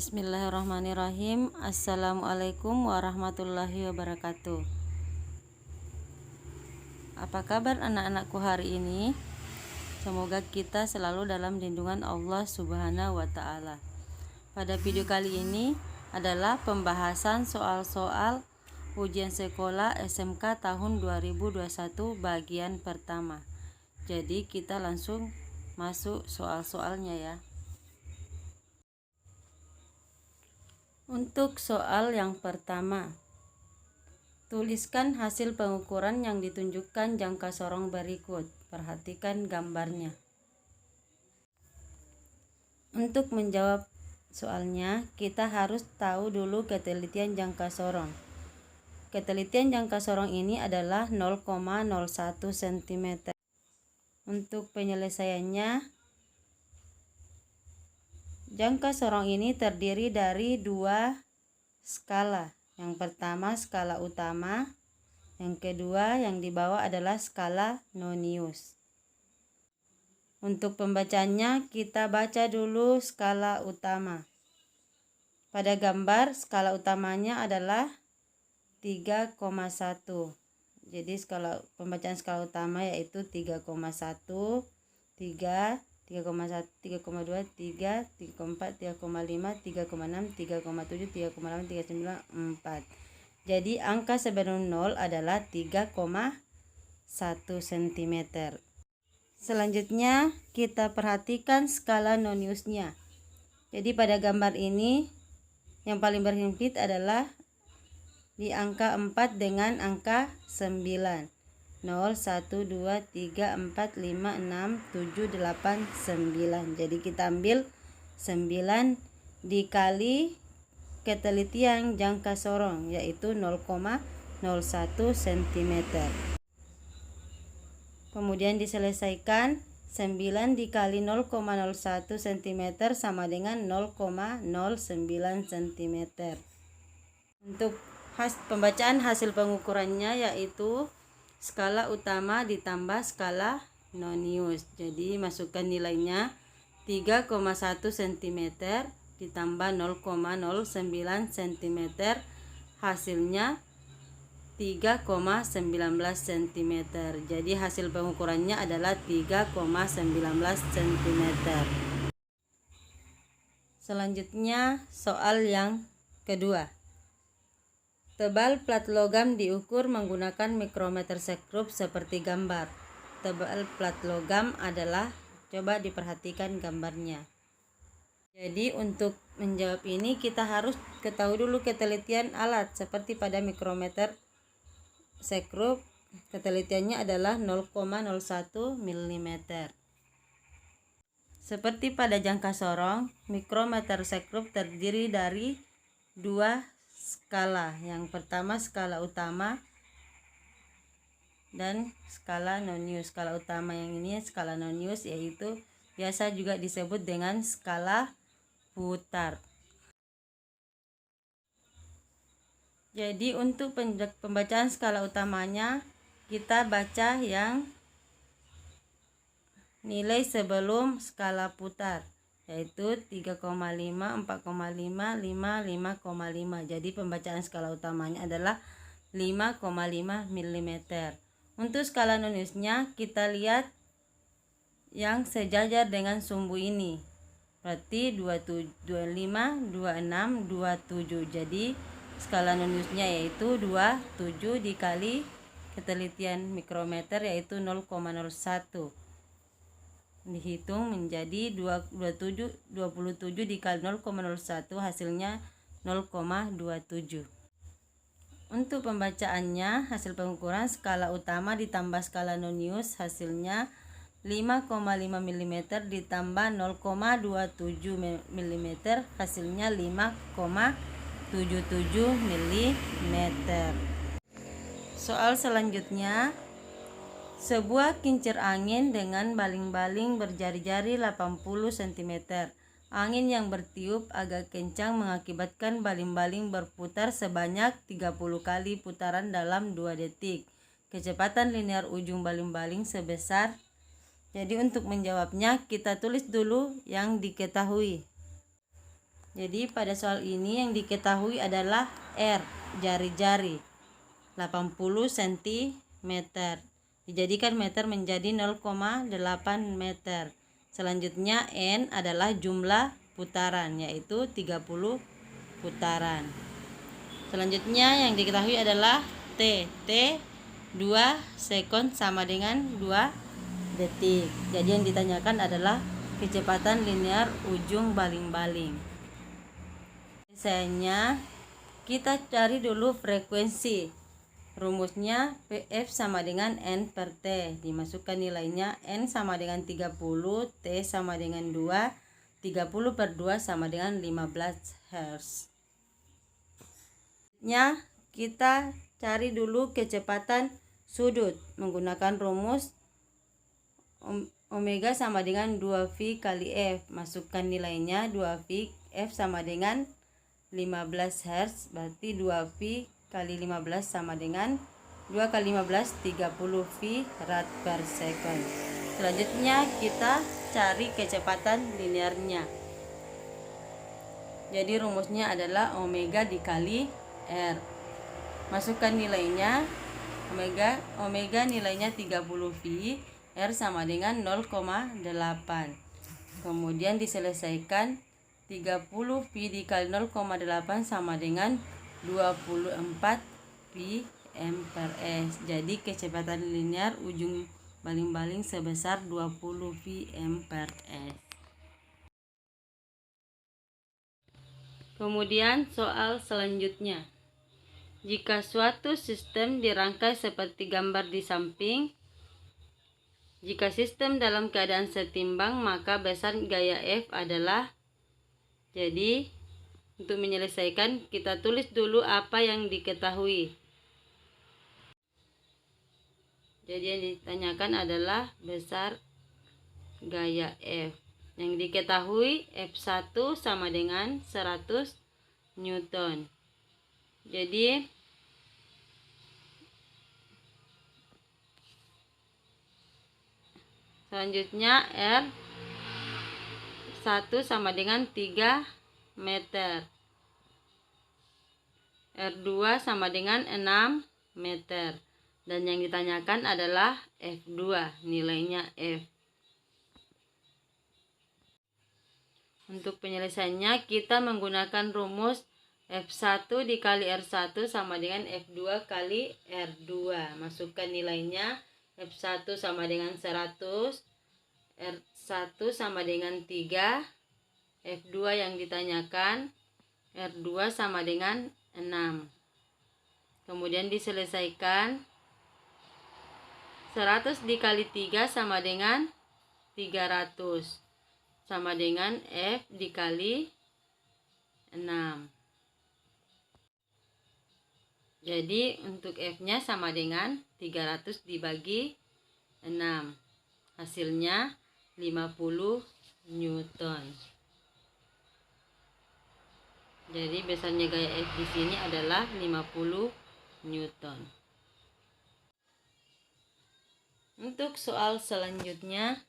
Bismillahirrahmanirrahim. Assalamualaikum warahmatullahi wabarakatuh. Apa kabar anak-anakku hari ini? Semoga kita selalu dalam lindungan Allah Subhanahu wa Ta'ala. Pada video kali ini adalah pembahasan soal-soal ujian sekolah SMK tahun 2021 bagian pertama. Jadi kita langsung masuk soal-soalnya ya. Untuk soal yang pertama, tuliskan hasil pengukuran yang ditunjukkan jangka sorong berikut. Perhatikan gambarnya. Untuk menjawab soalnya, kita harus tahu dulu ketelitian jangka sorong. Ketelitian jangka sorong ini adalah 0,01 cm. Untuk penyelesaiannya, jangka sorong ini terdiri dari dua skala. Yang pertama skala utama, yang kedua yang di bawah adalah skala nonius. Untuk pembacaannya kita baca dulu skala utama. Pada gambar skala utamanya adalah 3,1. Jadi pembacaan skala utama yaitu 3,1, 3, 3,1, 3,2, 3, 3,4, 3,5, 3,6, 3,7, 3,8, 3,9, 4. Jadi angka sebelum 0 adalah 3,1 cm. Selanjutnya kita perhatikan skala noniusnya. Jadi pada gambar ini yang paling berhimpit adalah di angka 4 dengan angka 9. 0, 1, 2, 3, 4, 5, 6, 7, 8, 9. Jadi kita ambil 9 dikali ketelitian jangka sorong yaitu 0,01 cm. Kemudian diselesaikan 9 dikali 0,01 cm sama dengan 0,09 cm. Untuk pembacaan hasil pengukurannya yaitu skala utama ditambah skala nonius. Jadi masukkan nilainya 3,1 cm ditambah 0,09 cm, hasilnya 3,19 cm. Jadi hasil pengukurannya adalah 3,19 cm. Selanjutnya soal yang kedua. Tebal plat logam diukur menggunakan mikrometer sekrup seperti gambar. Tebal plat logam adalah, coba diperhatikan gambarnya. Jadi untuk menjawab ini kita harus ketahui dulu ketelitian alat. Seperti pada mikrometer sekrup, ketelitiannya adalah 0,01 mm. Seperti pada jangka sorong, mikrometer sekrup terdiri dari dua skala. Yang pertama skala utama dan skala nonius. Skala utama yang ini skala nonius yaitu biasa juga disebut dengan skala putar. Jadi untuk pembacaan skala utamanya kita baca yang nilai sebelum skala putar yaitu 3,5, 4,5, 5, 5,5. Jadi pembacaan skala utamanya adalah 5,5 mm. Untuk skala noniusnya kita lihat yang sejajar dengan sumbu ini. Berarti 25, 26, 27. Jadi skala noniusnya yaitu 27 dikali ketelitian mikrometer yaitu 0,01. Dihitung menjadi 27 dikali 0,01 hasilnya 0,27. Untuk pembacaannya hasil pengukuran skala utama ditambah skala nonius hasilnya 5,5 mm ditambah 0,27 mm hasilnya 5,77 mm. Soal selanjutnya, sebuah kincir angin dengan baling-baling berjari-jari 80 cm. Angin yang bertiup agak kencang mengakibatkan baling-baling berputar sebanyak 30 kali putaran dalam 2 detik. Kecepatan linear ujung baling-baling sebesar. Jadi untuk menjawabnya kita tulis dulu yang diketahui. Jadi pada soal ini yang diketahui adalah R, jari-jari, 80 cm. Dijadikan meter menjadi 0,8 meter. Selanjutnya N adalah jumlah putaran, yaitu 30 putaran. Selanjutnya yang diketahui adalah T. 2 sekon sama dengan 2 detik. Jadi yang ditanyakan adalah kecepatan linear ujung baling-baling. Misalnya kita cari dulu frekuensi. Rumusnya PF sama dengan N per T. Dimasukkan nilainya N sama dengan 30, T sama dengan 2, 30 per 2 sama dengan 15 Hz. Kita cari dulu kecepatan sudut menggunakan rumus omega sama dengan 2V kali F. Masukkan nilainya 2V, F sama dengan 15 Hz, berarti 2V kali 15 sama dengan 2 kali 15 30 V rad per second. Selanjutnya kita cari kecepatan linearnya. Jadi rumusnya adalah omega dikali R. Masukkan nilainya, omega nilainya 30 V, R sama dengan 0,8. Kemudian diselesaikan, 30 V dikali 0,8 sama dengan 24 Pm per S. Jadi kecepatan linear ujung baling-baling sebesar 20 Pm per S. Kemudian soal selanjutnya. Jika suatu sistem dirangkai seperti gambar di samping, jika sistem dalam keadaan setimbang, maka besar gaya F adalah. Jadi untuk menyelesaikan, kita tulis dulu apa yang diketahui. Jadi yang ditanyakan adalah besar gaya F. Yang diketahui F1 sama dengan 100 Newton. Jadi selanjutnya R1 sama dengan 3 meter. R2 sama dengan 6 meter. Dan yang ditanyakan adalah F2, nilainya F. Untuk penyelesaiannya kita menggunakan rumus F1 dikali R1 sama dengan F2 kali R2. Masukkan nilainya, F1 sama dengan 100, R1 sama dengan 3, F2 yang ditanyakan, R2 sama dengan 6. Kemudian diselesaikan, 100 dikali 3 sama dengan 300. Sama dengan F dikali 6. Jadi untuk F-nya sama dengan 300 dibagi 6. Hasilnya 50 Newton. Jadi besarnya gaya F di sini adalah 50 Newton. Untuk soal selanjutnya,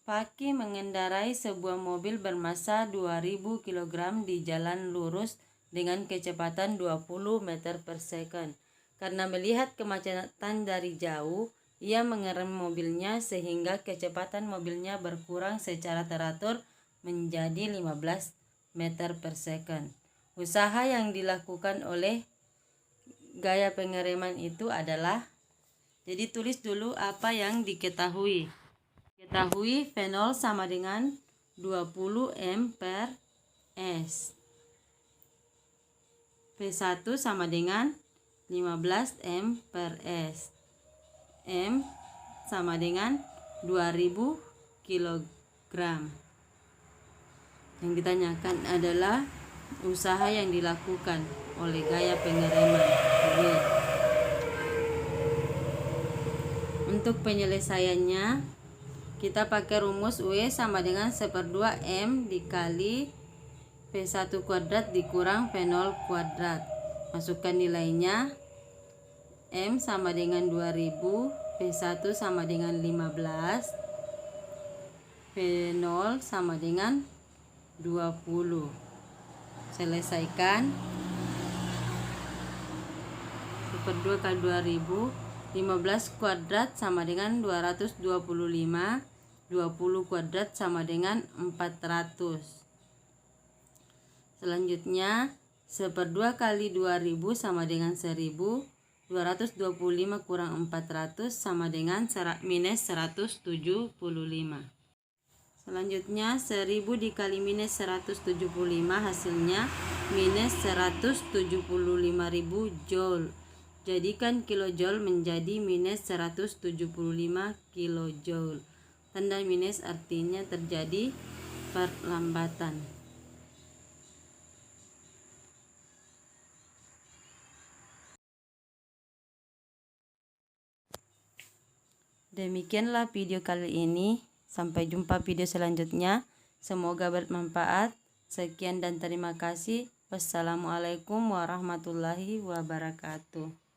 Paki mengendarai sebuah mobil bermassa 2000 kg di jalan lurus dengan kecepatan 20 meter per second. Karena melihat kemacetan dari jauh, ia mengerem mobilnya sehingga kecepatan mobilnya berkurang secara teratur menjadi 15 meter per second. Usaha yang dilakukan oleh gaya pengereman itu adalah, jadi tulis dulu apa yang diketahui. Ketahui V0 sama dengan 20 M per S. V1 sama dengan 15 M per S. M sama dengan 2000 kg. Yang ditanyakan adalah usaha yang dilakukan oleh gaya pengereman V. Untuk penyelesaiannya, kita pakai rumus W sama dengan 1/2 M dikali V1 kuadrat dikurang V0 kuadrat. Masukkan nilainya, M sama dengan 2000, V1 sama dengan 15. P0 sama dengan 20. Selesaikan. 1/2 kali 2000. 15 kuadrat sama dengan 225. 20 kuadrat sama dengan 400. Selanjutnya 1/2 kali 2000 sama dengan 1000. 225 kurang 400 sama dengan minus 175. Selanjutnya 1000 dikali minus 175 hasilnya minus 175.000 joule. Jadikan kilojoule menjadi minus 175 kilojoule. Tanda minus artinya terjadi perlambatan. Demikianlah video kali ini. Sampai jumpa video selanjutnya. Semoga bermanfaat. Sekian dan terima kasih. Wassalamualaikum warahmatullahi wabarakatuh.